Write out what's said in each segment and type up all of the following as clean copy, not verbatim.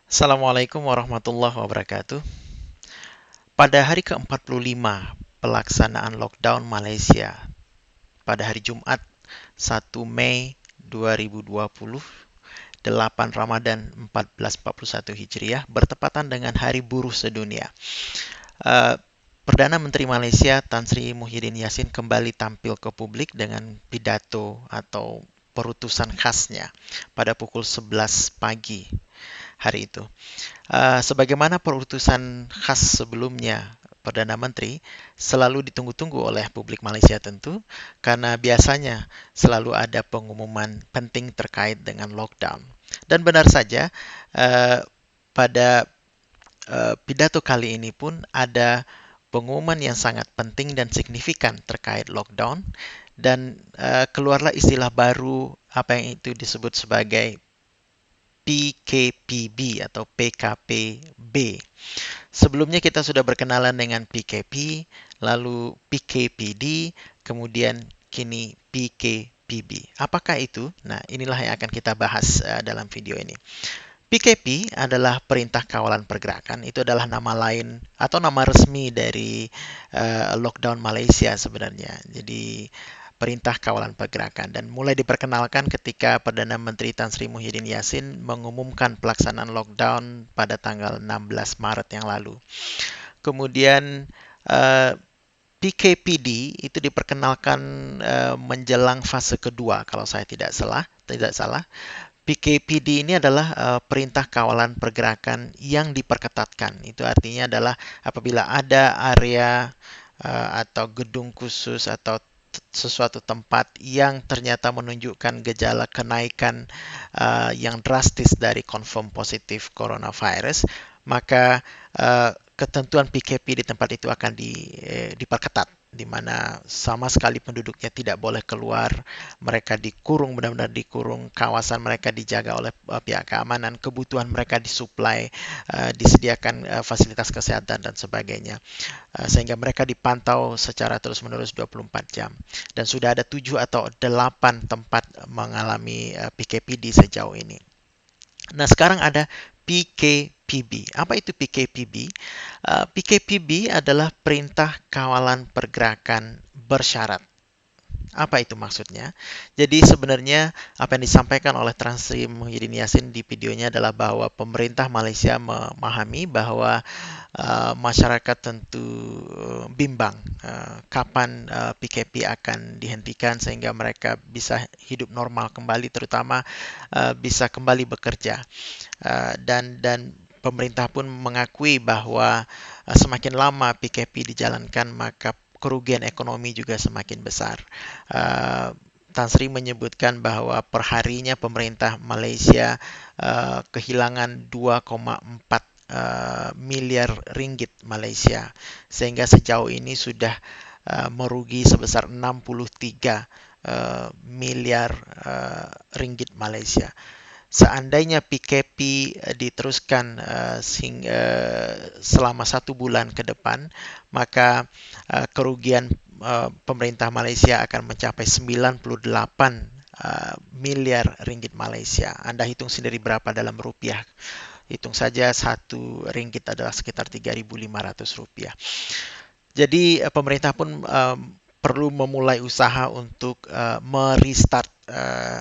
Assalamualaikum warahmatullahi wabarakatuh. Pada hari ke-45 pelaksanaan lockdown Malaysia pada hari Jumat 1 Mei 2020, 8 Ramadan 1441 Hijriah bertepatan dengan Hari Buruh Sedunia. Eh, Perdana Menteri Malaysia Tan Sri Muhyiddin Yassin kembali tampil ke publik dengan pidato atau perutusan khasnya pada pukul 11 pagi hari itu. Sebagaimana perutusan khas sebelumnya, Perdana Menteri selalu ditunggu-tunggu oleh publik Malaysia tentu, karena biasanya selalu ada pengumuman penting terkait dengan lockdown. Dan benar saja, uh, pada pidato kali ini pun ada pengumuman yang sangat penting dan signifikan terkait lockdown, dan keluarlah istilah baru apa yang itu disebut sebagai PKPB atau PKPB. Sebelumnya kita sudah berkenalan dengan PKP, lalu PKPD, kemudian kini PKPB. Apakah itu? Nah, inilah yang akan kita bahas dalam video ini. PKP adalah Perintah Kawalan Pergerakan. Itu adalah nama lain atau nama resmi dari lockdown Malaysia sebenarnya. Jadi Perintah Kawalan Pergerakan, dan mulai diperkenalkan ketika Perdana Menteri Tan Sri Muhyiddin Yassin mengumumkan pelaksanaan lockdown pada tanggal 16 Maret yang lalu. Kemudian PKPD itu diperkenalkan menjelang fase kedua kalau saya tidak salah. PKPD ini adalah perintah kawalan pergerakan yang diperketatkan. Itu artinya adalah apabila ada area atau gedung khusus atau sesuatu tempat yang ternyata menunjukkan gejala kenaikan yang drastis dari confirm positif coronavirus, maka ketentuan PKP di tempat itu akan diperketat, di mana sama sekali penduduknya tidak boleh keluar, mereka dikurung, benar-benar dikurung, kawasan mereka dijaga oleh pihak keamanan, kebutuhan mereka disuplai, disediakan fasilitas kesehatan dan sebagainya, sehingga mereka dipantau secara terus-menerus 24 jam. Dan sudah ada 7 atau 8 tempat mengalami PKPD sejauh ini. Nah, sekarang ada PKPB. Apa itu PKPB? PKPB adalah Perintah Kawalan Pergerakan Bersyarat. Apa itu maksudnya? Jadi sebenarnya apa yang disampaikan oleh Tan Sri Muhyiddin Yassin di videonya adalah bahwa pemerintah Malaysia memahami bahwa masyarakat tentu bimbang kapan PKP akan dihentikan sehingga mereka bisa hidup normal kembali, terutama bisa kembali bekerja. Dan pemerintah pun mengakui bahwa semakin lama PKP dijalankan, maka kerugian ekonomi juga semakin besar. Tan Sri menyebutkan bahwa perharinya pemerintah Malaysia kehilangan 2,4 miliar ringgit Malaysia, sehingga sejauh ini sudah merugi sebesar 63 miliar ringgit Malaysia. Seandainya PKP diteruskan selama 1 bulan ke depan, maka kerugian pemerintah Malaysia akan mencapai 98 miliar ringgit Malaysia. Anda hitung sendiri berapa dalam rupiah. Hitung saja 1 ringgit adalah sekitar 3.500 rupiah. Jadi pemerintah pun perlu memulai usaha untuk merestart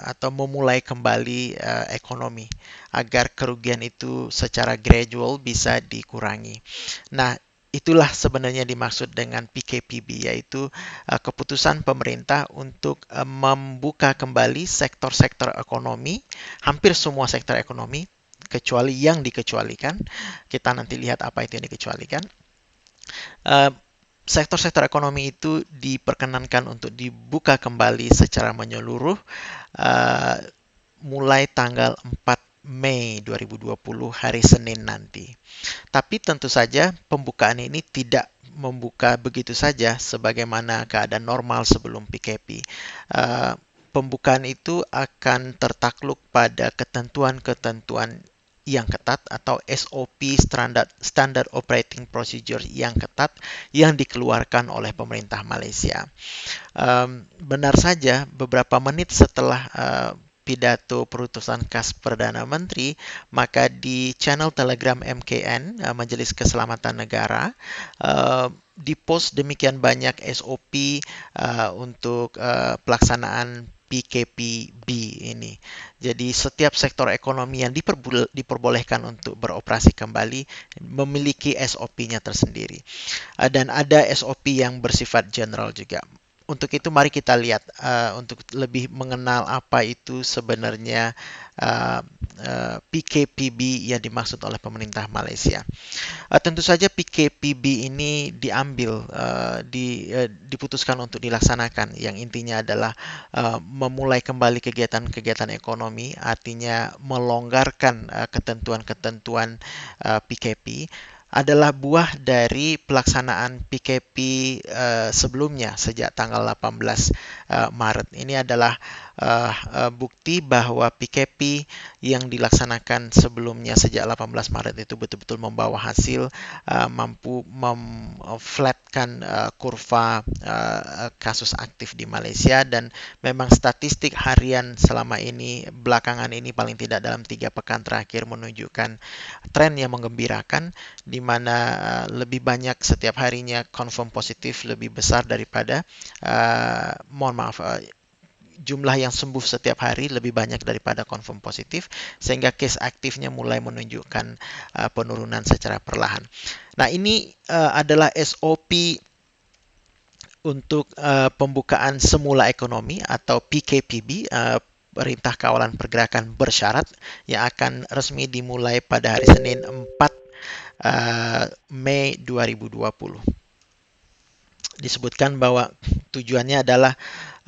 atau memulai kembali ekonomi agar kerugian itu secara gradual bisa dikurangi. Nah, itulah sebenarnya dimaksud dengan PKPB, yaitu keputusan pemerintah untuk membuka kembali sektor-sektor ekonomi, hampir semua sektor ekonomi, kecuali yang dikecualikan. Kita nanti lihat apa itu yang dikecualikan. Sektor-sektor ekonomi itu diperkenankan untuk dibuka kembali secara menyeluruh mulai tanggal 4 Mei 2020 hari Senin nanti. Tapi tentu saja pembukaan ini tidak membuka begitu saja sebagaimana keadaan normal sebelum PKP. Pembukaan itu akan tertakluk pada ketentuan-ketentuan yang ketat atau SOP, Standard Operating Procedure yang ketat yang dikeluarkan oleh pemerintah Malaysia. Benar saja beberapa menit setelah pidato perutusan khas Perdana Menteri, maka di channel Telegram MKN, Majelis Keselamatan Negara, di-post demikian banyak SOP untuk pelaksanaan PKPB ini. Jadi setiap sektor ekonomi yang diperbolehkan untuk beroperasi kembali memiliki SOP-nya tersendiri. Dan ada SOP yang bersifat general juga. Untuk itu mari kita lihat untuk lebih mengenal apa itu sebenarnya PKPB yang dimaksud oleh pemerintah Malaysia. Tentu saja PKPB ini diputuskan untuk dilaksanakan, yang intinya adalah memulai kembali kegiatan-kegiatan ekonomi, artinya melonggarkan ketentuan-ketentuan PKP adalah buah dari pelaksanaan PKP sebelumnya sejak tanggal 18 Maret. Ini adalah bukti bahwa PKP yang dilaksanakan sebelumnya sejak 18 Maret itu betul-betul membawa hasil, mampu memflatkan kurva kasus aktif di Malaysia, dan memang statistik harian selama ini, belakangan ini paling tidak dalam 3 pekan terakhir menunjukkan tren yang menggembirakan, di mana lebih banyak setiap harinya confirm positif lebih besar daripada jumlah yang sembuh setiap hari lebih banyak daripada confirm positif, sehingga case aktifnya mulai menunjukkan penurunan secara perlahan. Nah, ini adalah SOP untuk pembukaan semula ekonomi atau PKPB, Perintah Kawalan Pergerakan Bersyarat, yang akan resmi dimulai pada hari Senin 4 Mei 2020. Disebutkan bahwa tujuannya adalah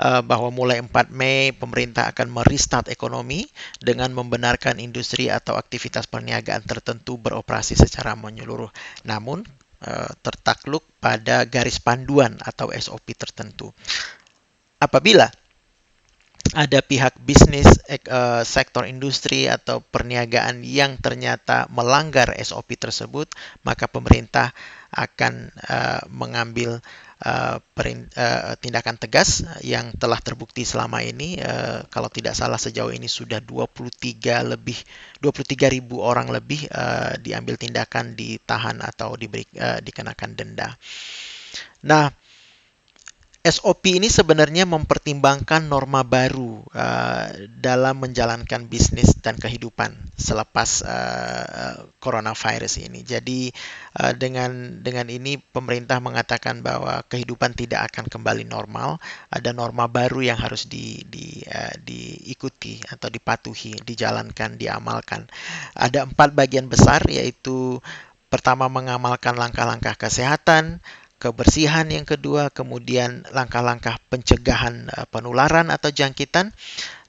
bahwa mulai 4 Mei pemerintah akan merestart ekonomi dengan membenarkan industri atau aktivitas perniagaan tertentu beroperasi secara menyeluruh. Namun tertakluk pada garis panduan atau SOP tertentu. Apabila ada pihak bisnis, sektor industri atau perniagaan yang ternyata melanggar SOP tersebut, maka pemerintah akan mengambil tindakan tegas yang telah terbukti selama ini. Kalau tidak salah sejauh ini sudah 23.000 orang lebih diambil tindakan, ditahan atau dikenakan denda. Nah, SOP ini sebenarnya mempertimbangkan norma baru dalam menjalankan bisnis dan kehidupan selepas coronavirus ini. Jadi dengan ini pemerintah mengatakan bahwa kehidupan tidak akan kembali normal. Ada norma baru yang harus diikuti atau dipatuhi, dijalankan, diamalkan. Ada 4 bagian besar, yaitu pertama mengamalkan langkah-langkah kesehatan, kebersihan yang kedua, kemudian langkah-langkah pencegahan penularan atau jangkitan,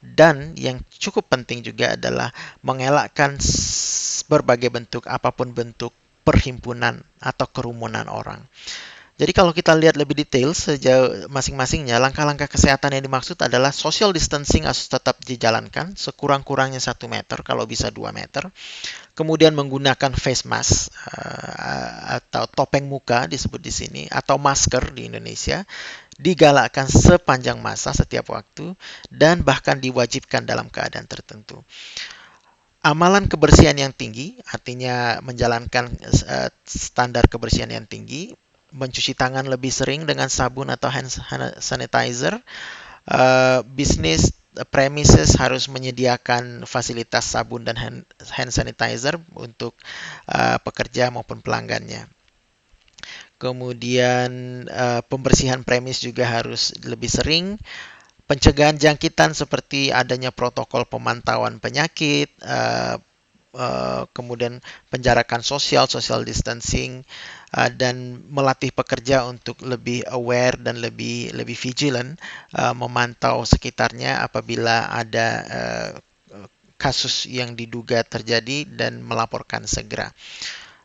dan yang cukup penting juga adalah mengelakkan berbagai bentuk, apapun bentuk perhimpunan atau kerumunan orang. Jadi kalau kita lihat lebih detail sejauh masing-masingnya, langkah-langkah kesehatan yang dimaksud adalah social distancing harus tetap dijalankan, sekurang-kurangnya 1 meter, kalau bisa 2 meter. Kemudian menggunakan face mask atau topeng muka disebut di sini, atau masker di Indonesia, digalakkan sepanjang masa setiap waktu dan bahkan diwajibkan dalam keadaan tertentu. Amalan kebersihan yang tinggi, artinya menjalankan standar kebersihan yang tinggi, mencuci tangan lebih sering dengan sabun atau hand sanitizer. Bisnis premises harus menyediakan fasilitas sabun dan hand sanitizer untuk pekerja maupun pelanggannya. Kemudian pembersihan premis juga harus lebih sering. Pencegahan jangkitan seperti adanya protokol pemantauan penyakit, kemudian penjarakan social distancing, dan melatih pekerja untuk lebih aware dan lebih vigilant, memantau sekitarnya apabila ada kasus yang diduga terjadi dan melaporkan segera.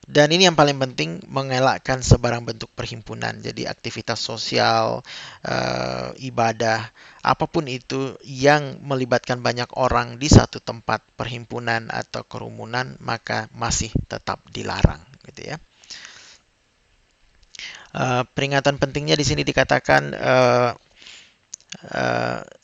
Dan ini yang paling penting, mengelakkan sebarang bentuk perhimpunan. Jadi aktivitas sosial, ibadah, apapun itu yang melibatkan banyak orang di satu tempat, perhimpunan atau kerumunan, maka masih tetap dilarang, gitu ya. Peringatan pentingnya di sini dikatakan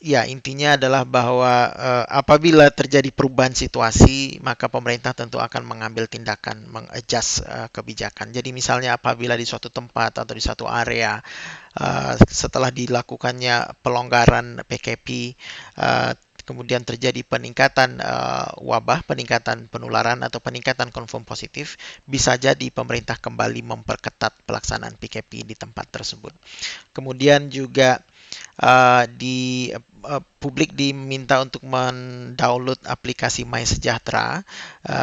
Ya, intinya adalah bahwa apabila terjadi perubahan situasi, maka pemerintah tentu akan mengambil tindakan mengadjust kebijakan. Jadi misalnya apabila di suatu tempat atau di suatu area setelah dilakukannya pelonggaran PKP, kemudian terjadi peningkatan wabah, peningkatan penularan atau peningkatan confirm positif, bisa jadi pemerintah kembali memperketat pelaksanaan PKP di tempat tersebut. Kemudian juga publik diminta untuk mendownload aplikasi My Sejahtera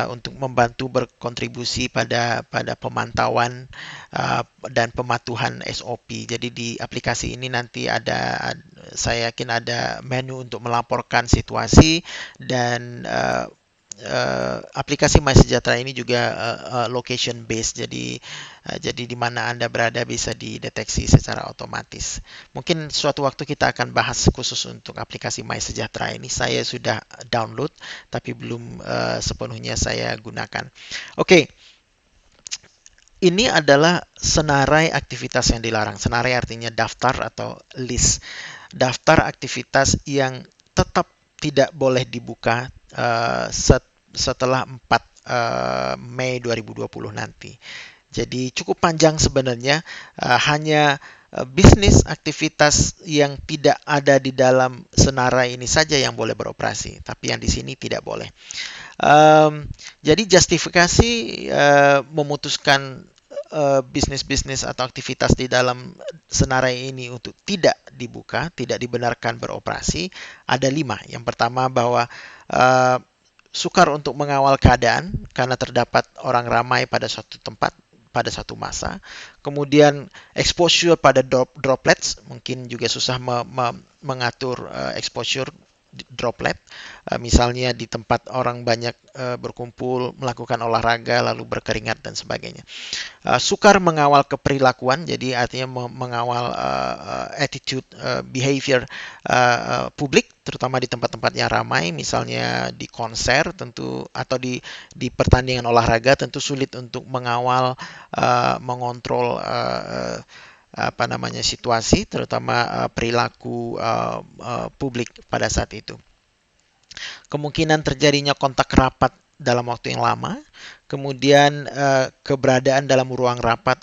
untuk membantu berkontribusi pada pemantauan dan pematuhan SOP. Jadi di aplikasi ini nanti saya yakin ada menu untuk melaporkan situasi dan aplikasi My Sejahtera ini juga location based, jadi di mana Anda berada bisa dideteksi secara otomatis. Mungkin suatu waktu kita akan bahas khusus untuk aplikasi My Sejahtera ini. Saya sudah download tapi belum sepenuhnya saya gunakan. Oke, ini adalah senarai aktivitas yang dilarang. Senarai artinya daftar atau list. Daftar aktivitas yang tetap tidak boleh dibuka setelah 4 Mei 2020 nanti. Jadi cukup panjang sebenarnya, hanya bisnis aktivitas yang tidak ada di dalam senarai ini saja yang boleh beroperasi, tapi yang di sini tidak boleh. Jadi justifikasi memutuskan bisnis-bisnis atau aktivitas di dalam senarai ini untuk tidak dibuka, tidak dibenarkan beroperasi, ada 5. Yang pertama bahwa sukar untuk mengawal keadaan karena terdapat orang ramai pada suatu tempat pada satu masa. Kemudian exposure pada droplets, mungkin juga susah mengatur exposure droplet, misalnya di tempat orang banyak berkumpul, melakukan olahraga, lalu berkeringat dan sebagainya. Sukar mengawal keperilakuan, jadi artinya mengawal attitude, behavior publik, terutama di tempat-tempat yang ramai, misalnya di konser tentu atau di pertandingan olahraga, tentu sulit untuk mengawal, mengontrol situasi, terutama perilaku publik pada saat itu. Kemungkinan terjadinya kontak rapat dalam waktu yang lama, kemudian keberadaan dalam ruang rapat,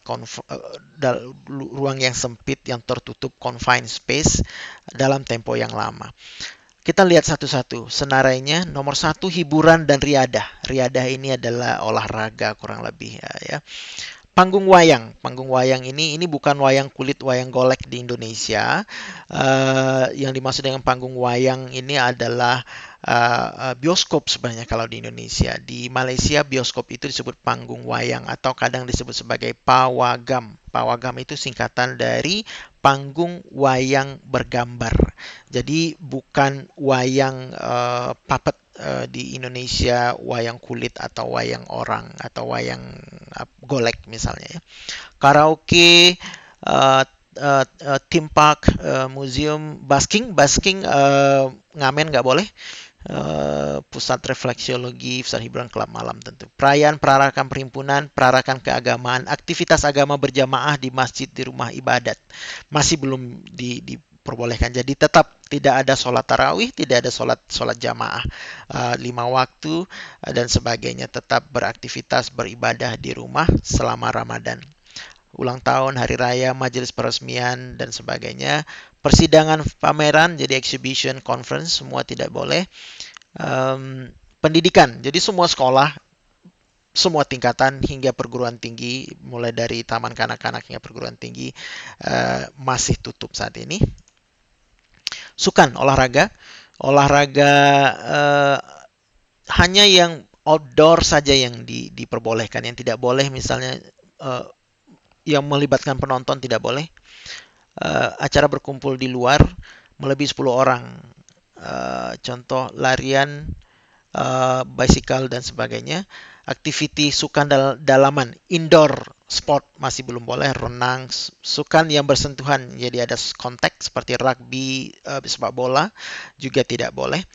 ruang yang sempit, yang tertutup, confined space, dalam tempo yang lama. Kita lihat satu-satu senarainya. Nomor 1, hiburan dan riadah. Riadah ini adalah olahraga kurang lebih ya. Panggung wayang. Panggung wayang ini bukan wayang kulit, wayang golek di Indonesia. Yang dimaksud dengan panggung wayang ini adalah bioskop sebenarnya kalau di Indonesia. Di Malaysia bioskop itu disebut panggung wayang atau kadang disebut sebagai pawagam. Pawagam itu singkatan dari panggung wayang bergambar. Jadi bukan wayang puppet di Indonesia, wayang kulit atau wayang orang atau wayang golek misalnya ya. Karaoke, theme park, museum, basking ngamen nggak boleh. Pusat refleksiologi, pusat hiburan, klub malam tentu. Perayaan, perarakan perhimpunan, perarakan keagamaan, aktivitas agama berjamaah di masjid, di rumah ibadat masih belum diperbolehkan. Jadi tetap tidak ada sholat tarawih, tidak ada sholat jamaah 5 waktu dan sebagainya. Tetap beraktivitas beribadah di rumah selama Ramadan. Ulang tahun, hari raya, majelis peresmian dan sebagainya. Persidangan, pameran, jadi exhibition, conference, semua tidak boleh. Pendidikan, jadi semua sekolah, semua tingkatan hingga perguruan tinggi, mulai dari taman kanak-kanak hingga perguruan tinggi, masih tutup saat ini. Sukan, olahraga hanya yang outdoor saja yang diperbolehkan. Yang tidak boleh misalnya yang melibatkan penonton tidak boleh. Acara berkumpul di luar melebihi 10 orang. Contoh larian, bicycle dan sebagainya. Aktiviti sukan dalaman, indoor sport masih belum boleh. Renang, sukan yang bersentuhan, jadi ada kontak seperti rugby, sepak bola juga tidak boleh.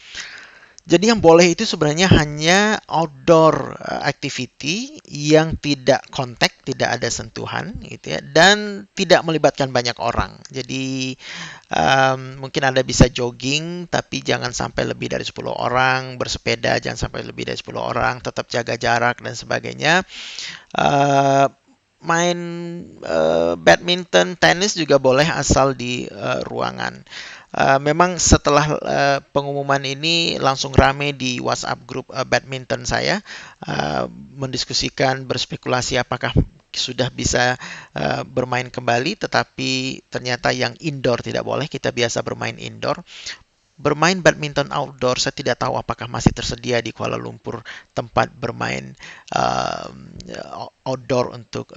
Jadi yang boleh itu sebenarnya hanya outdoor activity yang tidak kontak, tidak ada sentuhan gitu ya, dan tidak melibatkan banyak orang. Jadi Mungkin Anda bisa jogging, tapi jangan sampai lebih dari 10 orang, bersepeda jangan sampai lebih dari 10 orang, tetap jaga jarak dan sebagainya. Eh, Main badminton, tenis juga boleh asal di ruangan. Memang setelah pengumuman ini langsung rame di WhatsApp grup badminton saya, mendiskusikan, berspekulasi apakah sudah bisa bermain kembali, tetapi ternyata yang indoor tidak boleh. Kita biasa bermain indoor. Bermain badminton outdoor, saya tidak tahu apakah masih tersedia di Kuala Lumpur tempat bermain outdoor untuk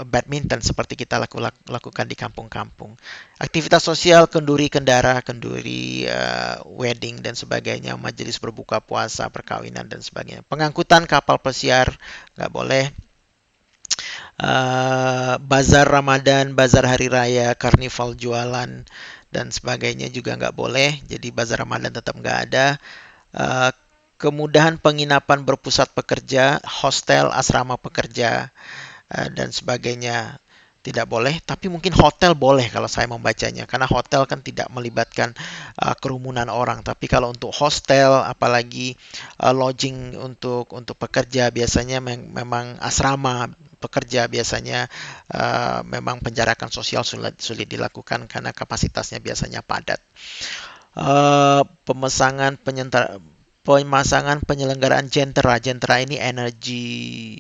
badminton seperti kita lakukan di kampung-kampung. Aktivitas sosial, kenduri kendara, kenduri wedding dan sebagainya, majelis berbuka puasa, perkawinan dan sebagainya. Pengangkutan kapal pesiar nggak boleh. Bazar Ramadan, bazar hari raya, karnival jualan dan sebagainya juga nggak boleh. Jadi bazar Ramadan tetap nggak ada. Uh, Kemudahan penginapan berpusat pekerja, hostel, asrama pekerja, dan sebagainya tidak boleh, tapi mungkin hotel boleh kalau saya membacanya, karena hotel kan tidak melibatkan kerumunan orang. Tapi kalau untuk hostel, apalagi lodging untuk pekerja, biasanya memang asrama pekerja biasanya memang penjarakan sosial sulit dilakukan karena kapasitasnya biasanya padat. Pemesangan pemasangan penyelenggaraan jentera. Jentera ini energi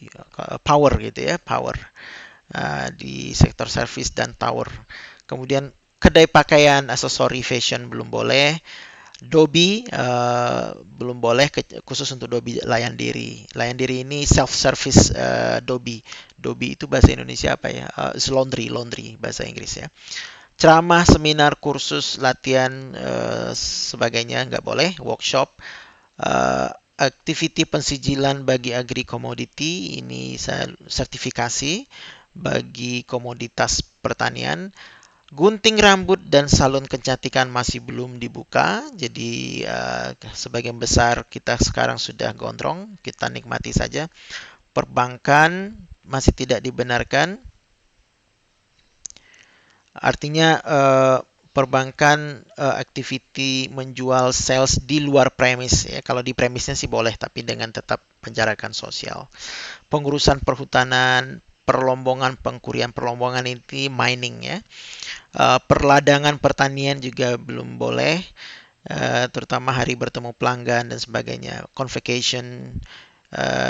power gitu ya, power di sektor service dan tower. Kemudian kedai pakaian, aksesori fashion belum boleh. Dobi belum boleh, khusus untuk Dobi layan diri. Layan diri ini self-service Dobi. Dobi itu bahasa Indonesia apa ya? Laundry bahasa Inggris ya. Ceramah, seminar, kursus, latihan, sebagainya nggak boleh. Workshop, activity pensijilan bagi agri commodity, ini sertifikasi bagi komoditas pertanian. Gunting rambut dan salon kecantikan masih belum dibuka, jadi sebagian besar kita sekarang sudah gondrong, kita nikmati saja. Perbankan masih tidak dibenarkan, artinya perbankan activity menjual sales di luar premis ya. Kalau di premisnya sih boleh, tapi dengan tetap penjarakan sosial. Pengurusan perhutanan, perlombongan, pengkurian perlombongan ini mining ya. Perladangan pertanian juga belum boleh, terutama hari bertemu pelanggan dan sebagainya, convocation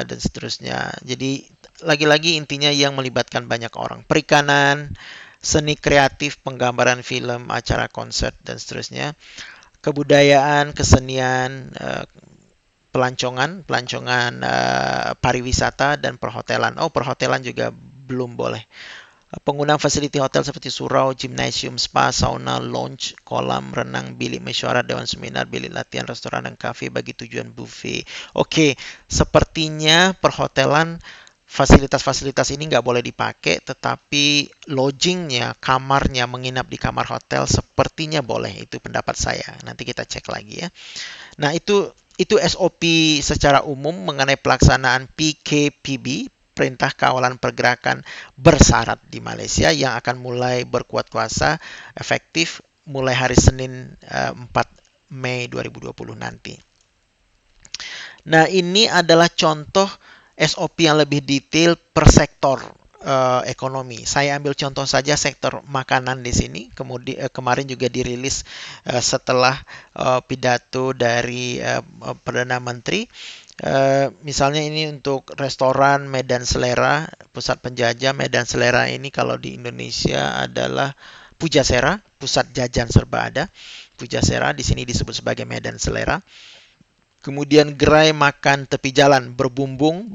dan seterusnya. Jadi lagi-lagi intinya yang melibatkan banyak orang. Perikanan, seni kreatif, penggambaran film, acara konser dan seterusnya. Kebudayaan, kesenian, pelancongan pariwisata dan perhotelan. Oh, perhotelan juga belum boleh. Penggunaan fasiliti hotel seperti surau, gimnasium, spa, sauna, lounge, kolam renang, bilik mesyuarat, dewan seminar, bilik latihan, restoran, dan kafe bagi tujuan buffet. Oke, sepertinya perhotelan fasilitas-fasilitas ini nggak boleh dipakai, tetapi lodgingnya, kamarnya, menginap di kamar hotel sepertinya boleh. Itu pendapat saya. Nanti kita cek lagi ya. Nah, itu SOP secara umum mengenai pelaksanaan PKPB, Perintah Kawalan Pergerakan Bersyarat di Malaysia, yang akan mulai berkuat kuasa efektif mulai hari Senin 4 Mei 2020 nanti. Nah, ini adalah contoh SOP yang lebih detail per sektor ekonomi. Saya ambil contoh saja sektor makanan di sini. Kemudian kemarin juga dirilis setelah pidato dari Perdana Menteri. Misalnya ini untuk restoran Medan Selera, pusat penjajah Medan Selera ini kalau di Indonesia adalah Pujasera, pusat jajan serba ada. Pujasera di sini disebut sebagai Medan Selera. Kemudian gerai makan tepi jalan berbumbung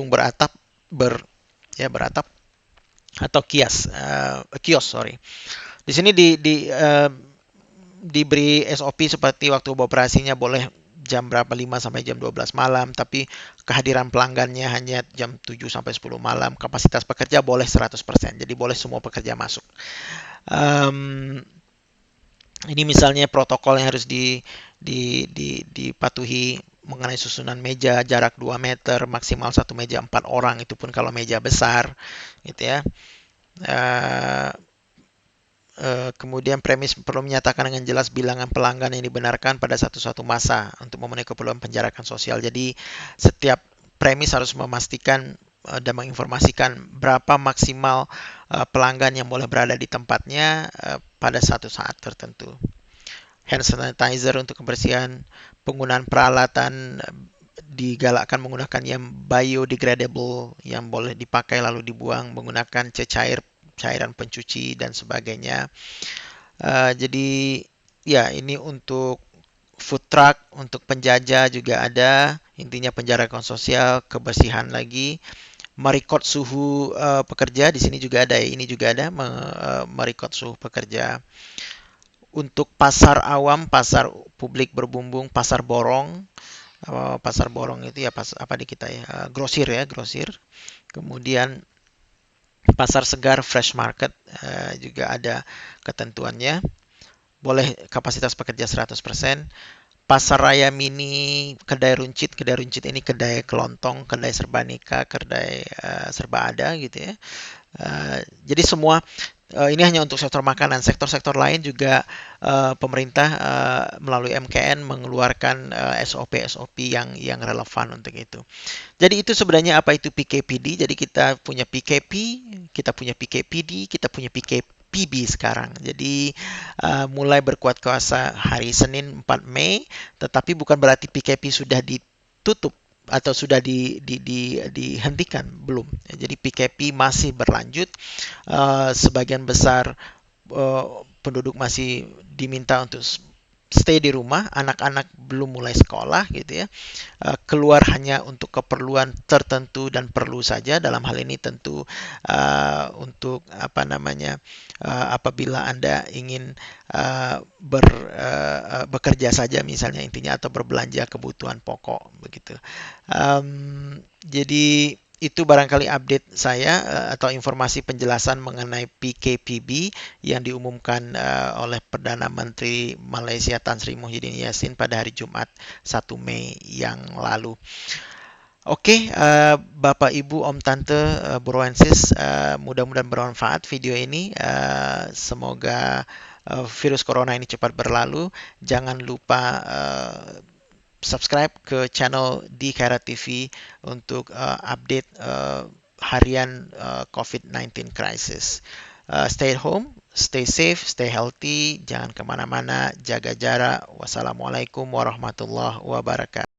beratap, beratap atau kios, sorry. Di sini diberi SOP seperti waktu beroperasinya boleh jam berapa, 5 sampai jam 12 malam, tapi kehadiran pelanggannya hanya jam 7 sampai 10 malam. Kapasitas pekerja boleh 100%, jadi boleh semua pekerja masuk. Ini misalnya protokol yang harus dipatuhi mengenai susunan meja, jarak 2 meter, maksimal 1 meja 4 orang, itu pun kalau meja besar, gitu ya. Kemudian premis perlu menyatakan dengan jelas bilangan pelanggan yang dibenarkan pada satu masa untuk memenuhi keperluan penjarakan sosial. Jadi setiap premis harus memastikan dan menginformasikan berapa maksimal pelanggan yang boleh berada di tempatnya pada satu saat tertentu. Hand sanitizer untuk kebersihan, penggunaan peralatan digalakkan menggunakan yang biodegradable yang boleh dipakai lalu dibuang, menggunakan cairan pencuci dan sebagainya. Jadi ya ini untuk food truck, untuk penjajah juga ada. Intinya penjarakan sosial, kebersihan lagi, merekod suhu pekerja di sini juga ada ya. Ini juga ada merekod suhu pekerja. Untuk pasar awam, pasar publik berbumbung, pasar borong. Pasar borong itu ya apa di kita ya, grosir ya, grosir. Kemudian pasar segar, fresh market juga ada ketentuannya. Boleh kapasitas pekerja 100%. Pasar raya mini, kedai runcit ini kedai kelontong, kedai serbanika, kedai serba ada gitu ya. Jadi semua ini hanya untuk sektor makanan. Sektor-sektor lain juga pemerintah melalui MKN mengeluarkan SOP-SOP yang relevan untuk itu. Jadi itu sebenarnya apa itu PKPD. Jadi kita punya PKP, kita punya PKPD, kita punya PKPB sekarang. Jadi mulai berkuat kuasa hari Senin 4 Mei, tetapi bukan berarti PKP sudah ditutup atau sudah dihentikan, belum. Jadi PKP masih berlanjut. Sebagian besar penduduk masih diminta untuk stay di rumah, anak-anak belum mulai sekolah gitu ya. Keluar hanya untuk keperluan tertentu dan perlu saja. Dalam hal ini tentu untuk apa namanya, apabila Anda ingin bekerja saja misalnya intinya, atau berbelanja kebutuhan pokok begitu. Jadi itu barangkali update saya atau informasi penjelasan mengenai PKPB yang diumumkan oleh Perdana Menteri Malaysia Tan Sri Muhyiddin Yassin pada hari Jumat 1 Mei yang lalu. Oke, Bapak, Ibu, Om, Tante, Broensis, mudah-mudahan bermanfaat video ini. Semoga virus corona ini cepat berlalu. Jangan lupa subscribe ke channel di Khaira TV untuk update harian COVID-19 crisis. Stay at home, stay safe, stay healthy, jangan kemana-mana, jaga jarak. Wassalamualaikum warahmatullahi wabarakatuh.